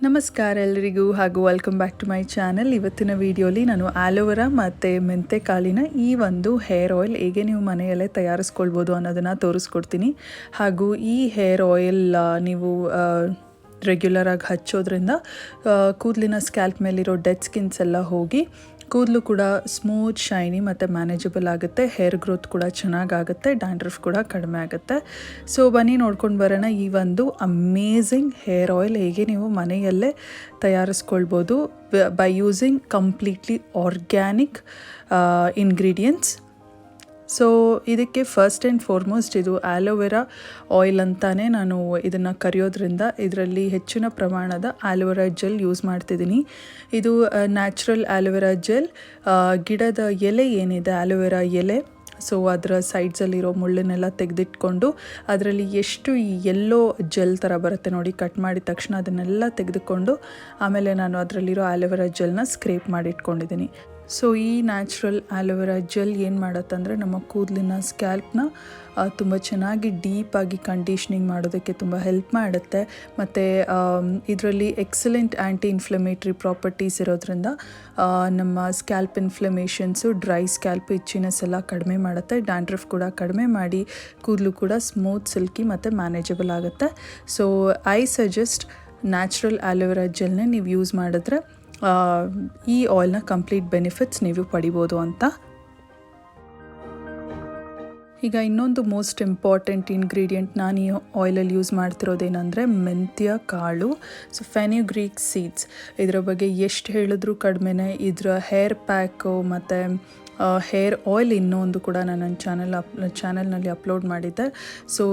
ನಮಸ್ಕಾರ ಎಲ್ಲರಿಗೂ ಹಾಗೂ welcome back to my channel. ಇವತ್ತಿನ ವಿಡಿಯೋಲಿ ನಾನು ಆಲೋವೆರಾ ಮತ್ತು ಮೆಂತೆಕಾಳಿನ ಈ ಒಂದು ಹೇರ್ ಆಯಿಲ್ ಹೇಗೆ ನೀವು ಮನೆಯಲ್ಲೇ ತಯಾರಿಸ್ಕೊಳ್ಬೋದು ಅನ್ನೋದನ್ನು ತೋರಿಸ್ಕೊಡ್ತೀನಿ. ಹಾಗೂ ಈ ಹೇರ್ ಆಯಿಲ್ ನೀವು ರೆಗ್ಯುಲರಾಗಿ ಹಚ್ಚೋದ್ರಿಂದ ಕೂದಲಿನ ಸ್ಕ್ಯಾಲ್ಪ್ ಮೇಲಿರೋ ಡೆಡ್ ಸ್ಕಿನ್ಸ್ ಎಲ್ಲ ಹೋಗಿ ಕೂದಲು ಕೂಡ ಸ್ಮೂತ್, ಶೈನಿ ಮತ್ತು ಮ್ಯಾನೇಜಬಲ್ ಆಗುತ್ತೆ. ಹೇರ್ ಗ್ರೋತ್ ಕೂಡ ಚೆನ್ನಾಗಾಗುತ್ತೆ, ಡ್ಯಾಂಡ್ರಫ್ ಕೂಡ ಕಡಿಮೆ ಆಗುತ್ತೆ. ಸೊ ಬನ್ನಿ ನೋಡ್ಕೊಂಡು ಬರೋಣ ಈ ಒಂದು ಅಮೇಝಿಂಗ್ ಹೇರ್ ಆಯಿಲ್ ಹೇಗೆ ನೀವು ಮನೆಯಲ್ಲೇ ತಯಾರಿಸ್ಕೊಳ್ಬೋದು by using completely organic ingredients. So ಇದಕ್ಕೆ ಫಸ್ಟ್ ಆ್ಯಂಡ್ ಫಾರ್ಮೋಸ್ಟ್ ಇದು ಆಲೋವೆರಾ ಆಯಿಲ್ ಅಂತಾನೆ ನಾನು ಇದನ್ನು ಕರೆಯೋದ್ರಿಂದ ಇದರಲ್ಲಿ ಹೆಚ್ಚಿನ ಪ್ರಮಾಣದ ಆಲೋವೆರಾ ಜೆಲ್ ಯೂಸ್ ಮಾಡ್ತಿದ್ದೀನಿ. ಇದು ನ್ಯಾಚುರಲ್ ಆಲೋವೆರಾ ಜೆಲ್, ಗಿಡದ ಎಲೆ ಏನಿದೆ ಆಲೋವೆರಾ ಎಲೆ, ಸೊ ಅದರ ಸೈಡ್ಸಲ್ಲಿರೋ ಮುಳ್ಳನ್ನೆಲ್ಲ ತೆಗೆದಿಟ್ಕೊಂಡು ಅದರಲ್ಲಿ ಎಷ್ಟು ಈ ಎಲ್ಲೋ ಜೆಲ್ ಥರ ಬರುತ್ತೆ ನೋಡಿ, ಕಟ್ ಮಾಡಿದ ತಕ್ಷಣ ಅದನ್ನೆಲ್ಲ ತೆಗೆದುಕೊಂಡು ಆಮೇಲೆ ನಾನು ಅದರಲ್ಲಿರೋ ಆಲೋವೆರಾ ಜೆಲ್ನ ಸ್ಕ್ರೇಪ್ ಮಾಡಿ ಇಟ್ಕೊಂಡಿದ್ದೀನಿ. ಸೊ ಈ ನ್ಯಾಚುರಲ್ ಆಲೋವೆರಾ ಜೆಲ್ ಏನು ಮಾಡುತ್ತಂದರೆ ನಮ್ಮ ಕೂದಲಿನ ಸ್ಕ್ಯಾಲ್ಪ್ನ ತುಂಬ ಚೆನ್ನಾಗಿ ಡೀಪಾಗಿ ಕಂಡೀಷ್ನಿಂಗ್ ಮಾಡೋದಕ್ಕೆ ತುಂಬ ಹೆಲ್ಪ್ ಮಾಡುತ್ತೆ. ಮತ್ತು ಇದರಲ್ಲಿ ಎಕ್ಸಲೆಂಟ್ ಆ್ಯಂಟಿ ಇನ್ಫ್ಲಮೇಟ್ರಿ ಪ್ರಾಪರ್ಟೀಸ್ ಇರೋದ್ರಿಂದ ನಮ್ಮ scalp inflammations, dry scalp itchiness ಎಲ್ಲ ಕಡಿಮೆ ಮಾಡುತ್ತೆ. ಡ್ಯಾಂಡ್ರಫ್ ಕೂಡ ಕಡಿಮೆ ಮಾಡಿ ಕೂದಲು ಕೂಡ ಸ್ಮೂತ್, ಸಿಲ್ಕಿ ಮತ್ತು ಮ್ಯಾನೇಜಬಲ್ ಆಗುತ್ತೆ. So I suggest natural aloe vera ಜೆಲ್ನೇ ನೀವು ಯೂಸ್ ಮಾಡಿದ್ರೆ ಈ ಆಯಿಲ್ನ ಕಂಪ್ಲೀಟ್ ಬೆನಿಫಿಟ್ಸ್ ನೀವು ಪಡಿಬೋದು ಅಂತ. ಈಗ ಇನ್ನೊಂದು ಮೋಸ್ಟ್ ಇಂಪಾರ್ಟೆಂಟ್ ಇಂಗ್ರೀಡಿಯೆಂಟ್ ನಾನು ಈ ಆಯಿಲಲ್ಲಿ ಯೂಸ್ ಮಾಡ್ತಿರೋದೇನೆಂದರೆ ಮೆಂತ್ಯ ಕಾಳು. ಸೊ ಫೆನ್ಯುಗ್ರೀಕ್ ಸೀಡ್ಸ್, ಇದರ ಬಗ್ಗೆ ಎಷ್ಟು ಹೇಳಿದ್ರೂ ಕಡಿಮೆನೇ. ಇದರ ಹೇರ್ ಪ್ಯಾಕು ಮತ್ತು ಹೇರ್ ಆಯಿಲ್ ಇನ್ನೊಂದು ಕೂಡ ನಾನು ನನ್ನ ಚಾನಲ್ನಲ್ಲಿ ಅಪ್ಲೋಡ್ ಮಾಡಿದ್ದೆ. So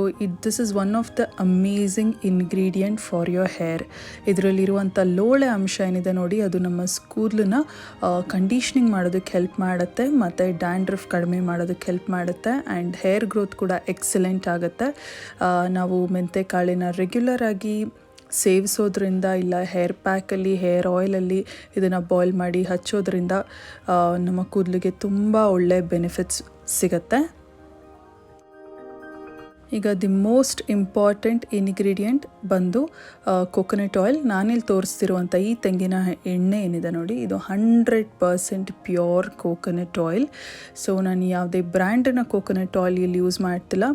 this is one of the amazing ingredient for your hair. ಇದರಲ್ಲಿರುವಂಥ ಲೋಳೆ ಅಂಶ ಏನಿದೆ ನೋಡಿ, ಅದು ನಮ್ಮ ಕೂದಲನ್ನ ಕಂಡೀಷ್ನಿಂಗ್ ಮಾಡೋದಕ್ಕೆ ಹೆಲ್ಪ್ ಮಾಡುತ್ತೆ ಮತ್ತು ಡ್ಯಾಂಡ್ರಫ್ ಕಡಿಮೆ ಮಾಡೋದಕ್ಕೆ ಹೆಲ್ಪ್ ಮಾಡುತ್ತೆ. ಆ್ಯಂಡ್ ಹೇರ್ ಗ್ರೋತ್ ಕೂಡ ಎಕ್ಸಲೆಂಟ್ ಆಗುತ್ತೆ. ನಾವು ಮೆಂತೆಕಾಳಿನ ರೆಗ್ಯುಲರ್ ಆಗಿ ಸೇವಿಸೋದ್ರಿಂದ ಇಲ್ಲ ಹೇರ್ ಪ್ಯಾಕಲ್ಲಿ, ಹೇರ್ ಆಯಿಲಲ್ಲಿ ಇದನ್ನು ಬಾಯ್ಲ್ ಮಾಡಿ ಹಚ್ಚೋದ್ರಿಂದ ನಮ್ಮ ಕೂದಲಿಗೆ ತುಂಬ ಒಳ್ಳೆ ಬೆನಿಫಿಟ್ಸ್ ಸಿಗುತ್ತೆ. ಈಗ ದಿ ಮೋಸ್ಟ್ ಇಂಪಾರ್ಟೆಂಟ್ ಇಂಗ್ರೀಡಿಯೆಂಟ್ ಬಂದು ಕೊಕೊನಟ್ ಆಯಿಲ್. ನಾನಿಲ್ಲಿ ತೋರಿಸ್ತಿರುವಂಥ ಈ ತೆಂಗಿನ ಎಣ್ಣೆ ಏನಿದೆ ನೋಡಿ, ಇದು 100% ಪ್ಯೂರ್ ಕೋಕೋನಟ್ ಆಯಿಲ್. ಸೊ ನಾನು ಯಾವುದೇ ಬ್ರ್ಯಾಂಡಿನ ಕೋಕೋನಟ್ ಆಯಿಲ್ ಇಲ್ಲಿ ಯೂಸ್ ಮಾಡ್ತಿಲ್ಲ.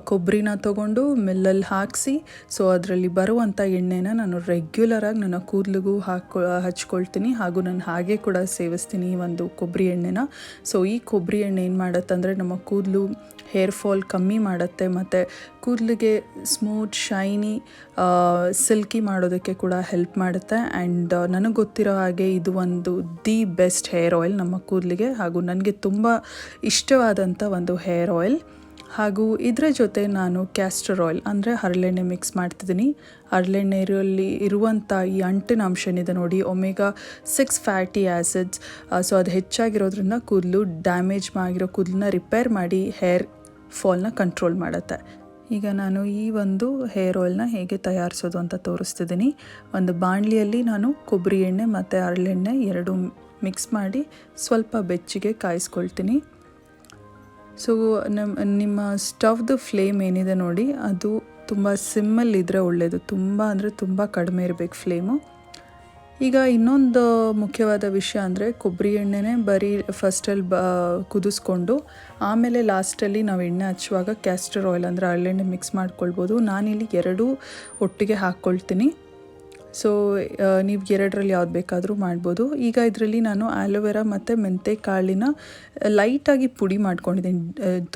ಕೊಬ್ಬರಿನ ತೊಗೊಂಡು ಮಿಲ್ಲಲ್ಲಿ ಹಾಕಿಸಿ, ಸೊ ಅದರಲ್ಲಿ ಬರುವಂಥ ಎಣ್ಣೆನ ನಾನು ರೆಗ್ಯುಲರಾಗಿ ನನ್ನ ಕೂದಲಿಗೂ ಹಚ್ಕೊಳ್ತೀನಿ. ಹಾಗೂ ನಾನು ಹಾಗೆ ಕೂಡ ಸೇವಿಸ್ತೀನಿ ಈ ಒಂದು ಕೊಬ್ಬರಿ ಎಣ್ಣೆನ. ಸೊ ಈ ಕೊಬ್ಬರಿ ಎಣ್ಣೆ ಏನು ಮಾಡುತ್ತಂದರೆ ನಮ್ಮ ಕೂದಲು ಹೇರ್ ಫಾಲ್ ಕಮ್ಮಿ ಮಾಡುತ್ತೆ ಮತ್ತು ಕೂದಲಿಗೆ ಸ್ಮೂತ್, ಶೈನಿ, ಸಿಲ್ಕಿ ಮಾಡೋದಕ್ಕೆ ಕೂಡ ಹೆಲ್ಪ್ ಮಾಡುತ್ತೆ. ಆ್ಯಂಡ್ ನನಗೆ ಗೊತ್ತಿರೋ ಹಾಗೆ ಇದು ಒಂದು ದಿ ಬೆಸ್ಟ್ ಹೇರ್ ಆಯಿಲ್ ನಮ್ಮ ಕೂದಲಿಗೆ, ಹಾಗೂ ನನಗೆ ತುಂಬ ಇಷ್ಟವಾದಂಥ ಒಂದು ಹೇರ್ ಆಯಿಲ್. ಹಾಗೂ ಇದರ ಜೊತೆ ನಾನು ಕ್ಯಾಸ್ಟರ್ ಆಯಿಲ್ ಅಂದರೆ ಹರಳೆಣ್ಣೆ ಮಿಕ್ಸ್ ಮಾಡ್ತಿದ್ದೀನಿ. ಹರಳೆಣ್ಣೆಯಲ್ಲಿ ಇರುವಂಥ ಈ ಅಂಟಿನ ಅಂಶ ಏನಿದೆ ನೋಡಿ, ಒಮೆಗಾ 6 ಫ್ಯಾಟಿ ಆ್ಯಸಿಡ್ಸ್, ಸೊ ಅದು ಹೆಚ್ಚಾಗಿರೋದ್ರಿಂದ ಕೂದಲು ಡ್ಯಾಮೇಜ್ ಆಗಿರೋ ಕೂದಲನ್ನ ರಿಪೇರ್ ಮಾಡಿ ಹೇರ್ ಫಾಲ್ನ ಕಂಟ್ರೋಲ್ ಮಾಡುತ್ತೆ. ಈಗ ನಾನು ಈ ಒಂದು ಹೇರ್ ಆಯಿಲ್ನ ಹೇಗೆ ತಯಾರಿಸೋದು ಅಂತ ತೋರಿಸ್ತಿದ್ದೀನಿ. ಒಂದು ಬಾಣಲಿಯಲ್ಲಿ ನಾನು ಕೊಬ್ಬರಿ ಎಣ್ಣೆ ಮತ್ತು ಹರಳೆಣ್ಣೆ ಎರಡು ಮಿಕ್ಸ್ ಮಾಡಿ ಸ್ವಲ್ಪ ಬೆಚ್ಚಗೆ ಕಾಯಿಸ್ಕೊಳ್ತೀನಿ. ಸೊ ನಿಮ್ಮ ಸ್ಟವ್ದು ಫ್ಲೇಮ್ ಏನಿದೆ ನೋಡಿ, ಅದು ತುಂಬ ಸಿಮ್ಮಲ್ಲಿದ್ದರೆ ಒಳ್ಳೆಯದು. ತುಂಬ ಅಂದರೆ ತುಂಬ ಕಡಿಮೆ ಇರಬೇಕು ಫ್ಲೇಮು. ಈಗ ಇನ್ನೊಂದು ಮುಖ್ಯವಾದ ವಿಷಯ ಅಂದರೆ ಕೊಬ್ಬರಿ ಎಣ್ಣೆನೇ ಬರೀ ಫಸ್ಟಲ್ಲಿ ಕುದಿಸ್ಕೊಂಡು ಆಮೇಲೆ ಲಾಸ್ಟಲ್ಲಿ ನಾವು ಎಣ್ಣೆ ಹಚ್ಚುವಾಗ ಕ್ಯಾಸ್ಟರ್ ಆಯಿಲ್ ಅಂದರೆ ಹರಳೆಣ್ಣೆ ಮಿಕ್ಸ್ ಮಾಡ್ಕೊಳ್ಬೋದು. ನಾನಿಲ್ಲಿ ಎರಡೂ ಒಟ್ಟಿಗೆ ಹಾಕ್ಕೊಳ್ತೀನಿ. ಸೊ ನೀವು ಎರಡರಲ್ಲಿ ಯಾವ್ದು ಬೇಕಾದರೂ ಮಾಡ್ಬೋದು. ಈಗ ಇದರಲ್ಲಿ ನಾನು ಆಲೋವೆರಾ ಮತ್ತು ಮೆಂತೆಕಾಳಿನ ಲೈಟಾಗಿ ಪುಡಿ ಮಾಡ್ಕೊಂಡಿದ್ದೀನಿ.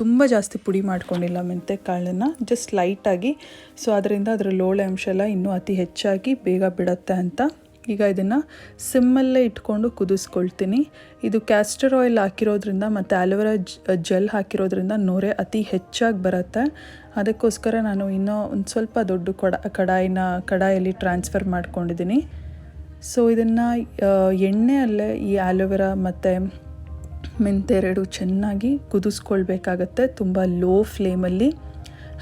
ತುಂಬ ಜಾಸ್ತಿ ಪುಡಿ ಮಾಡ್ಕೊಂಡಿಲ್ಲ ಮೆಂತೆಕಾಳನ್ನು, ಜಸ್ಟ್ ಲೈಟಾಗಿ. ಸೊ ಅದರಿಂದ ಅದರ ಲೋಳೆ ಅಂಶ ಎಲ್ಲ ಇನ್ನೂ ಅತಿ ಹೆಚ್ಚಾಗಿ ಬೇಗ ಬಿಡುತ್ತೆ ಅಂತ. ಈಗ ಇದನ್ನು ಸಿಮ್ಮಲ್ಲೇ ಇಟ್ಕೊಂಡು ಕುದಿಸ್ಕೊಳ್ತೀನಿ. ಇದು ಕ್ಯಾಸ್ಟರ್ ಆಯಿಲ್ ಹಾಕಿರೋದ್ರಿಂದ ಮತ್ತು ಆಲೋವೆರಾ ಜೆಲ್ ಹಾಕಿರೋದ್ರಿಂದ ನೊರೆ ಅತಿ ಹೆಚ್ಚಾಗಿ ಬರುತ್ತೆ. ಅದಕ್ಕೋಸ್ಕರ ನಾನು ಇನ್ನೂ ಒಂದು ಸ್ವಲ್ಪ ದೊಡ್ಡ ಕಡಾಯಲ್ಲಿ ಟ್ರಾನ್ಸ್ಫರ್ ಮಾಡ್ಕೊಂಡಿದ್ದೀನಿ. ಸೊ ಇದನ್ನು ಎಣ್ಣೆಯಲ್ಲೇ ಈ ಆಲೋವೆರಾ ಮತ್ತು ಮೆಂತೆ ಎರಡು ಚೆನ್ನಾಗಿ ಕುದಿಸ್ಕೊಳ್ಬೇಕಾಗತ್ತೆ, ತುಂಬ ಲೋ ಫ್ಲೇಮಲ್ಲಿ.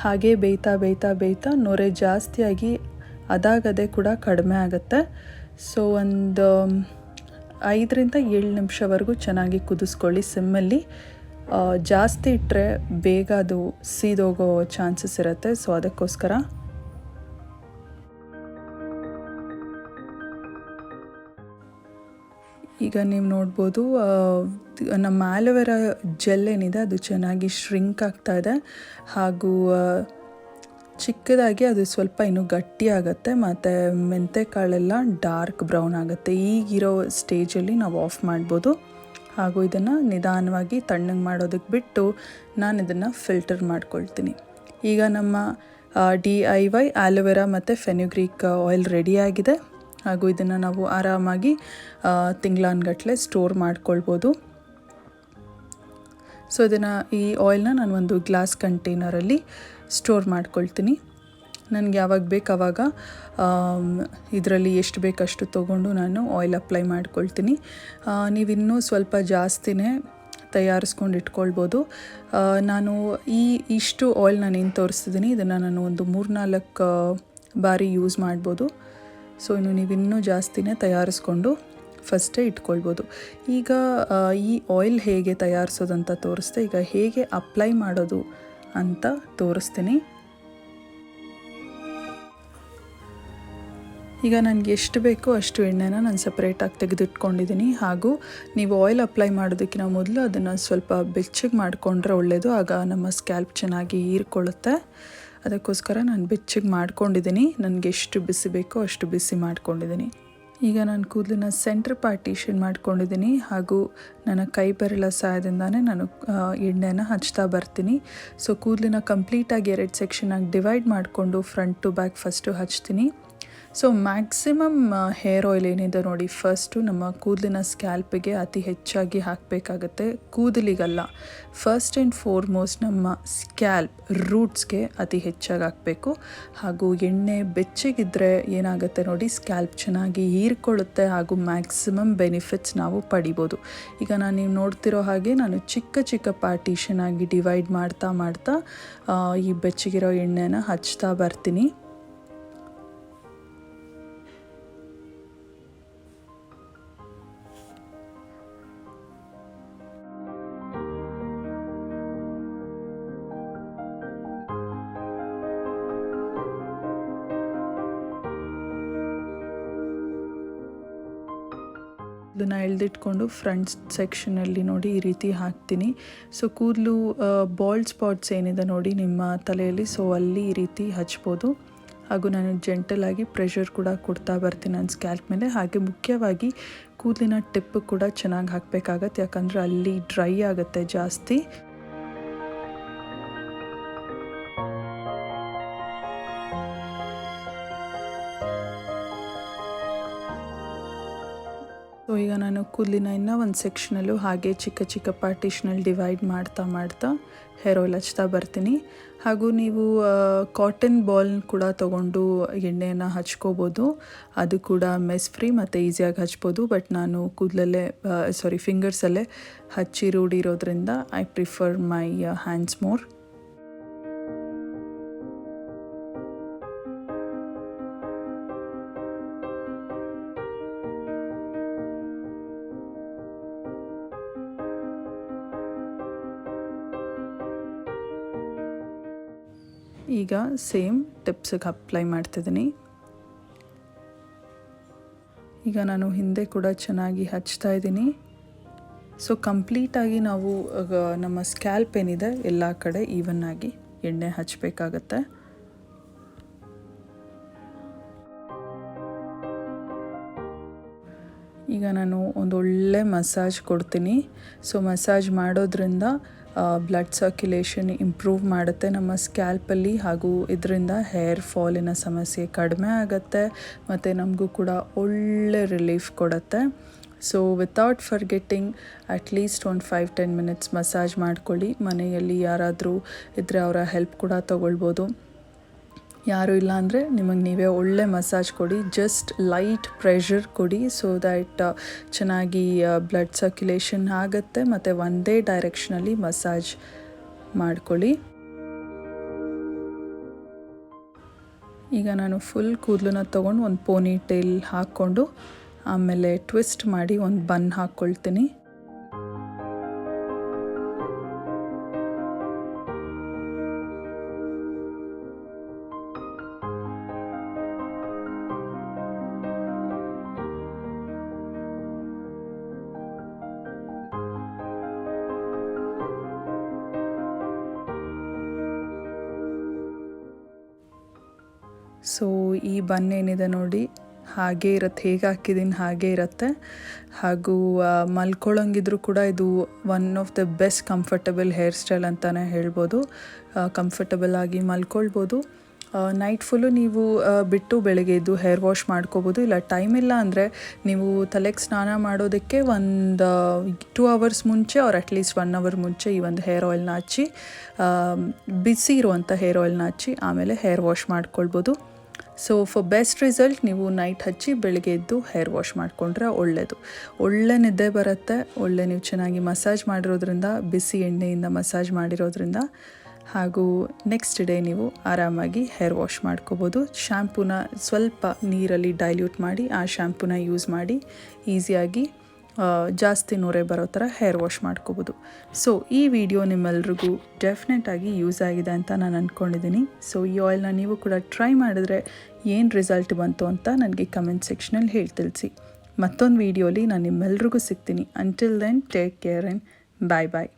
ಹಾಗೆ ಬೇಯ್ತಾ ನೊರೆ ಜಾಸ್ತಿಯಾಗಿ ಅದಾಗದೇ ಕೂಡ ಕಡಿಮೆ ಆಗುತ್ತೆ. ಸೊ ಒಂದು 5-7 ನಿಮಿಷವರೆಗೂ ಚೆನ್ನಾಗಿ ಕುದಿಸ್ಕೊಳ್ಳಿ ಸಿಮ್ಮಲ್ಲಿ. ಜಾಸ್ತಿ ಇಟ್ಟರೆ ಬೇಗ ಅದು ಸೀದೋಗೋ ಚಾನ್ಸಸ್ ಇರುತ್ತೆ. ಸೊ ಅದಕ್ಕೋಸ್ಕರ ಈಗ ನೀವು ನೋಡ್ಬೋದು ನಮ್ಮ ಆಲೋವೆರಾ ಜೆಲ್ ಏನಿದೆ ಅದು ಚೆನ್ನಾಗಿ ಶ್ರಿಂಕ್ ಆಗ್ತಾ ಇದೆ, ಹಾಗೂ ಚಿಕ್ಕದಾಗಿ ಅದು ಸ್ವಲ್ಪ ಇನ್ನೂ ಗಟ್ಟಿ ಆಗುತ್ತೆ, ಮತ್ತು ಮೆಂತೆಕಾಳೆಲ್ಲ ಡಾರ್ಕ್ ಬ್ರೌನ್ ಆಗುತ್ತೆ. ಈಗಿರೋ ಸ್ಟೇಜಲ್ಲಿ ನಾವು ಆಫ್ ಮಾಡ್ಬೋದು. ಹಾಗೂ ಇದನ್ನು ನಿಧಾನವಾಗಿ ತಣ್ಣಗೆ ಮಾಡೋದಕ್ಕೆ ಬಿಟ್ಟು ನಾನು ಇದನ್ನು ಫಿಲ್ಟರ್ ಮಾಡ್ಕೊಳ್ತೀನಿ. ಈಗ ನಮ್ಮ DIY ಆಲೋವೆರಾ ಮತ್ತು ಫೆನುಗ್ರೀಕ್ ಆಯಿಲ್ ರೆಡಿಯಾಗಿದೆ. ಹಾಗೂ ಇದನ್ನು ನಾವು ಆರಾಮಾಗಿ ತಿಂಗಳಾನ್ಗಟ್ಟಲೆ ಸ್ಟೋರ್ ಮಾಡ್ಕೊಳ್ಬೋದು. ಸೊ ಈ ಆಯಿಲ್ನ ನಾನು ಒಂದು ಗ್ಲಾಸ್ ಕಂಟೈನರಲ್ಲಿ ಸ್ಟೋರ್ ಮಾಡ್ಕೊಳ್ತೀನಿ. ನನಗೆ ಯಾವಾಗ ಬೇಕು ಆವಾಗ ಇದರಲ್ಲಿ ಎಷ್ಟು ಬೇಕಷ್ಟು ತೊಗೊಂಡು ನಾನು ಆಯಿಲ್ ಅಪ್ಲೈ ಮಾಡ್ಕೊಳ್ತೀನಿ. ನೀವಿನ್ನೂ ಸ್ವಲ್ಪ ಜಾಸ್ತಿನೇ ತಯಾರಿಸ್ಕೊಂಡು ಇಟ್ಕೊಳ್ಬೋದು. ನಾನು ಇಷ್ಟು ಆಯಿಲ್ ನಾನೇನು ತೋರಿಸ್ತಿದ್ದೀನಿ ಇದನ್ನು ನಾನು ಒಂದು 3-4 ಬಾರಿ ಯೂಸ್ ಮಾಡ್ಬೋದು. ಸೊ ನೀವಿನ್ನೂ ಜಾಸ್ತಿನೇ ತಯಾರಿಸ್ಕೊಂಡು ಫಸ್ಟೇ ಇಟ್ಕೊಳ್ಬೋದು. ಈಗ ಈ ಆಯಿಲ್ ಹೇಗೆ ತಯಾರಿಸೋದಂತ ತೋರಿಸ್ದೆ. ಈಗ ಹೇಗೆ ಅಪ್ಲೈ ಮಾಡೋದು ಅಂತ ತೋರಿಸ್ತೀನಿ. ಈಗ ನನಗೆ ಎಷ್ಟು ಬೇಕೋ ಅಷ್ಟು ಎಣ್ಣೆನ ನಾನು ಸಪ್ರೇಟಾಗಿ ತೆಗೆದಿಟ್ಕೊಂಡಿದ್ದೀನಿ. ಹಾಗೂ ನೀವು ಆಯಿಲ್ ಅಪ್ಲೈ ಮಾಡೋದಕ್ಕಿಂತ ಮೊದಲು ಅದನ್ನು ಸ್ವಲ್ಪ ಬೆಚ್ಚಗೆ ಮಾಡಿಕೊಂಡ್ರೆ ಒಳ್ಳೆಯದು. ಆಗ ನಮ್ಮ ಸ್ಕ್ಯಾಲ್ಪ್ ಚೆನ್ನಾಗಿ ಹೀರ್ಕೊಳ್ಳುತ್ತೆ. ಅದಕ್ಕೋಸ್ಕರ ನಾನು ಬೆಚ್ಚಗೆ ಮಾಡ್ಕೊಂಡಿದ್ದೀನಿ. ನನಗೆ ಎಷ್ಟು ಬಿಸಿ ಬೇಕೋ ಅಷ್ಟು ಬಿಸಿ ಮಾಡ್ಕೊಂಡಿದ್ದೀನಿ. ಈಗ ನಾನು ಕೂದಲಿನ ಸೆಂಟ್ರ್ ಪಾರ್ಟಿಷನ್ ಮಾಡ್ಕೊಂಡಿದ್ದೀನಿ, ಹಾಗೂ ನನ್ನ ಕೈ ಬೆರಳ ಸಹಾಯದಿಂದಾನೇ ನಾನು ಎಣ್ಣೆನ ಹಚ್ತಾ ಬರ್ತೀನಿ. ಸೊ ಕೂದಲಿನ ಕಂಪ್ಲೀಟಾಗಿ 2 ಸೆಕ್ಷನಾಗಿ ಡಿವೈಡ್ ಮಾಡಿಕೊಂಡು ಫ್ರಂಟ್ ಟು ಬ್ಯಾಕ್ ಫಸ್ಟು ಹಚ್ತೀನಿ. ಸೊ ಮ್ಯಾಕ್ಸಿಮಮ್ ಹೇರ್ ಆಯಿಲ್ ಏನಿದೆ ನೋಡಿ, ಫಸ್ಟು ನಮ್ಮ ಕೂದಲಿನ ಸ್ಕ್ಯಾಲ್ಪಿಗೆ ಅತಿ ಹೆಚ್ಚಾಗಿ ಹಾಕಬೇಕಾಗತ್ತೆ, ಕೂದಲಿಗಲ್ಲ. ಫಸ್ಟ್ ಆ್ಯಂಡ್ ಫಾರ್ಮೋಸ್ಟ್ ನಮ್ಮ ಸ್ಕ್ಯಾಲ್ಪ್ ರೂಟ್ಸ್ಗೆ ಅತಿ ಹೆಚ್ಚಾಗಿ ಹಾಕಬೇಕು. ಹಾಗೂ ಎಣ್ಣೆ ಬೆಚ್ಚಗಿದ್ರೆ ಏನಾಗುತ್ತೆ ನೋಡಿ, ಸ್ಕ್ಯಾಲ್ಪ್ ಚೆನ್ನಾಗಿ ಹೀರ್ಕೊಳ್ಳುತ್ತೆ, ಹಾಗೂ ಮ್ಯಾಕ್ಸಿಮಮ್ ಬೆನಿಫಿಟ್ಸ್ ನಾವು ಪಡಿಬೋದು. ಈಗ ನೀವು ನೋಡ್ತಿರೋ ಹಾಗೆ ನಾನು ಚಿಕ್ಕ ಚಿಕ್ಕ ಪಾರ್ಟಿಷನ್ ಆಗಿ ಡಿವೈಡ್ ಮಾಡ್ತಾ ಈ ಬೆಚ್ಚಗಿರೋ ಎಣ್ಣೆನ ಹಚ್ತಾ ಬರ್ತೀನಿ. ಇದನ್ನು ಎಳೆದಿಟ್ಕೊಂಡು ಫ್ರಂಟ್ ಸೆಕ್ಷನಲ್ಲಿ ನೋಡಿ ಈ ರೀತಿ ಹಾಕ್ತೀನಿ. ಸೊ ಕೂದಲು ಬಾಲ್ಡ್ ಸ್ಪಾಟ್ಸ್ ಏನಿದೆ ನೋಡಿ ನಿಮ್ಮ ತಲೆಯಲ್ಲಿ, ಸೊ ಅಲ್ಲಿ ಈ ರೀತಿ ಹಚ್ಬೋದು. ಹಾಗೂ ನಾನು ಜೆಂಟಲಾಗಿ ಪ್ರೆಷರ್ ಕೂಡ ಕೊಡ್ತಾ ಬರ್ತೀನಿ ನನ್ನ ಸ್ಕ್ಯಾಲ್ಪ್ ಮೇಲೆ. ಹಾಗೆ ಮುಖ್ಯವಾಗಿ ಕೂದಲಿನ ಟಿಪ್ ಕೂಡ ಚೆನ್ನಾಗಿ ಹಾಕಬೇಕಾಗತ್ತೆ, ಯಾಕಂದರೆ ಅಲ್ಲಿ ಡ್ರೈ ಆಗುತ್ತೆ ಜಾಸ್ತಿ. ಸೊ ಈಗ ನಾನು ಕೂದಲಿನ ಇನ್ನೂ ಒಂದು ಸೆಕ್ಷನಲ್ಲೂ ಹಾಗೆ ಚಿಕ್ಕ ಚಿಕ್ಕ ಪಾರ್ಟಿಷನಲ್ಲಿ ಡಿವೈಡ್ ಮಾಡ್ತಾ ಹೇರ್ ಆಯಿಲ್ ಹಚ್ತಾ ಬರ್ತೀನಿ. ಹಾಗೂ ನೀವು ಕಾಟನ್ ಬಾಲ್ ಕೂಡ ತೊಗೊಂಡು ಎಣ್ಣೆಯನ್ನು ಹಚ್ಕೋಬೋದು. ಅದು ಕೂಡ ಮೆಸ್ ಫ್ರೀ ಮತ್ತು ಈಸಿಯಾಗಿ ಹಚ್ಬೋದು. ಬಟ್ ನಾನು ಫಿಂಗರ್ಸಲ್ಲೇ ಹಚ್ಚಿ ರೂಢಿರೋದ್ರಿಂದ I prefer my hands more. ಈಗ ಸೇಮ್ ಟಿಪ್ಸಿಗೆ ಅಪ್ಲೈ ಮಾಡ್ತಿದ್ದೀನಿ. ಈಗ ನಾನು ಹಿಂದೆ ಕೂಡ ಚೆನ್ನಾಗಿ ಹಚ್ತಾ ಇದ್ದೀನಿ. ಸೊ ಕಂಪ್ಲೀಟಾಗಿ ನಾವು ನಮ್ಮ ಸ್ಕ್ಯಾಲ್ಪ್ ಏನಿದೆ ಎಲ್ಲ ಕಡೆ ಈವನ್ ಆಗಿ ಎಣ್ಣೆ ಹಚ್ಚಬೇಕಾಗತ್ತೆ. ಈಗ ನಾನು ಒಂದೊಳ್ಳೆ ಮಸಾಜ್ ಕೊಡ್ತೀನಿ. ಸೊ ಮಸಾಜ್ ಮಾಡೋದ್ರಿಂದ ಬ್ಲಡ್ ಸರ್ಕ್ಯುಲೇಷನ್ ಇಂಪ್ರೂವ್ ಮಾಡುತ್ತೆ ನಮ್ಮ ಸ್ಕ್ಯಾಲ್ಪಲ್ಲಿ, ಹಾಗೂ ಇದರಿಂದ ಹೇರ್ ಫಾಲಿನ ಸಮಸ್ಯೆ ಕಡಿಮೆ ಆಗುತ್ತೆ ಮತ್ತು ನಮಗೂ ಕೂಡ ಒಳ್ಳೆ ರಿಲೀಫ್ ಕೊಡುತ್ತೆ. ಸೊ ವಿತೌಟ್ ಫರ್ಗೆಟ್ಟಿಂಗ್ ಅಟ್ಲೀಸ್ಟ್ ಒಂದು 5-10 ಮಿನಿಟ್ಸ್ ಮಸಾಜ್ ಮಾಡ್ಕೊಳ್ಳಿ. ಮನೆಯಲ್ಲಿ ಯಾರಾದರೂ ಇದ್ದರೆ ಅವರ ಹೆಲ್ಪ್ ಕೂಡ ತೊಗೊಳ್ಬೋದು. ಯಾರೂ ಇಲ್ಲ ಅಂದರೆ ನಿಮಗೆ ನೀವೇ ಒಳ್ಳೆ ಮಸಾಜ್ ಕೊಡಿ. ಜಸ್ಟ್ ಲೈಟ್ ಪ್ರೆಷರ್ ಕೊಡಿ, ಸೊ ದ್ಯಾಟ್ ಚೆನ್ನಾಗಿ ಬ್ಲಡ್ ಸರ್ಕ್ಯುಲೇಷನ್ ಆಗುತ್ತೆ ಮತ್ತು ಒಂದೇ ಡೈರೆಕ್ಷನಲ್ಲಿ ಮಸಾಜ್ ಮಾಡ್ಕೊಳ್ಳಿ. ಈಗ ನಾನು ಫುಲ್ ಕೂದಲನ್ನ ತೊಗೊಂಡು ಒಂದು ಪೋನಿ ಟೇಲ್ ಹಾಕ್ಕೊಂಡು ಆಮೇಲೆ ಟ್ವಿಸ್ಟ್ ಮಾಡಿ ಒಂದು ಬನ್ ಹಾಕ್ಕೊಳ್ತೀನಿ. ಸೊ ಈ ಬನ್ ಏನಿದೆ ನೋಡಿ ಹಾಗೇ ಇರುತ್ತೆ, ಹೇಗೆ ಹಾಕಿದ್ದೀನಿ ಹಾಗೇ ಇರುತ್ತೆ. ಹಾಗೂ ಮಲ್ಕೊಳ್ಳೋಂಗಿದ್ರು ಕೂಡ ಇದು one of the best comfortable hair style ಅಂತಲೇ ಹೇಳ್ಬೋದು. ಕಂಫರ್ಟಬಲ್ ಆಗಿ ಮಲ್ಕೊಳ್ಬೋದು. ನೈಟ್ ಫುಲ್ಲು ನೀವು ಬಿಟ್ಟು ಬೆಳಗ್ಗೆ ಎದ್ದು ಹೇರ್ ವಾಶ್ ಮಾಡ್ಕೋಬೋದು. ಇಲ್ಲ ಟೈಮ್ ಇಲ್ಲ ಅಂದರೆ ನೀವು ತಲೆಗೆ ಸ್ನಾನ ಮಾಡೋದಕ್ಕೆ ಒಂದು 2 ಅವರ್ಸ್ ಮುಂಚೆ ಅವ್ರು ಅಟ್ಲೀಸ್ಟ್ 1 ಅವರ್ ಮುಂಚೆ ಈ ಒಂದು ಹೇರ್ ಆಯಿಲ್ನ ಹಚ್ಚಿ, ಬಿಸಿ ಇರುವಂಥ ಹೇರ್ ಆಯಿಲ್ನ ಹಚ್ಚಿ ಆಮೇಲೆ ಹೇರ್ ವಾಶ್ ಮಾಡ್ಕೊಳ್ಬೋದು. ಸೊ ಫಾರ್ ಬೆಸ್ಟ್ ರಿಸಲ್ಟ್ ನೀವು ನೈಟ್ ಹಚ್ಚಿ ಬೆಳಗ್ಗೆ ಎದ್ದು ಹೇರ್ ವಾಶ್ ಮಾಡಿಕೊಂಡ್ರೆ ಒಳ್ಳೆಯದು. ಒಳ್ಳೆ ನಿದ್ದೆ ಬರುತ್ತೆ. ನೀವು ಚೆನ್ನಾಗಿ ಮಸಾಜ್ ಮಾಡಿರೋದ್ರಿಂದ, ಬಿಸಿ ಎಣ್ಣೆಯಿಂದ ಮಸಾಜ್ ಮಾಡಿರೋದ್ರಿಂದ. ಹಾಗೂ ನೆಕ್ಸ್ಟ್ ಡೇ ನೀವು ಆರಾಮಾಗಿ ಹೇರ್ ವಾಶ್ ಮಾಡ್ಕೋಬೋದು. ಶ್ಯಾಂಪೂನ ಸ್ವಲ್ಪ ನೀರಲ್ಲಿ ಡೈಲ್ಯೂಟ್ ಮಾಡಿ ಆ ಶ್ಯಾಂಪೂನ ಯೂಸ್ ಮಾಡಿ ಈಸಿಯಾಗಿ ಜಾಸ್ತಿ ನೊರೆ ಬರೋ ಥರ ಹೇರ್ ವಾಶ್ ಮಾಡ್ಕೋಬೋದು. ಸೊ ಈ ವಿಡಿಯೋ ನಿಮ್ಮೆಲ್ರಿಗೂ ಡೆಫಿನೆಟಾಗಿ ಯೂಸ್ ಆಗಿದೆ ಅಂತ ನಾನು ಅಂದ್ಕೊಂಡಿದ್ದೀನಿ. ಸೊ ಈ ಆಯಿಲ್ನ ನೀವು ಕೂಡ ಟ್ರೈ ಮಾಡಿದ್ರೆ ಏನು ರಿಸಲ್ಟ್ ಬಂತು ಅಂತ ನನಗೆ ಕಮೆಂಟ್ ಸೆಕ್ಷನಲ್ಲಿ ಹೇಳಿ ತಿಳಿಸಿ. ಮತ್ತೊಂದು ವಿಡಿಯೋಲಿ ನಾನು ನಿಮ್ಮೆಲ್ರಿಗೂ ಸಿಗ್ತೀನಿ. Until then take care and bye bye.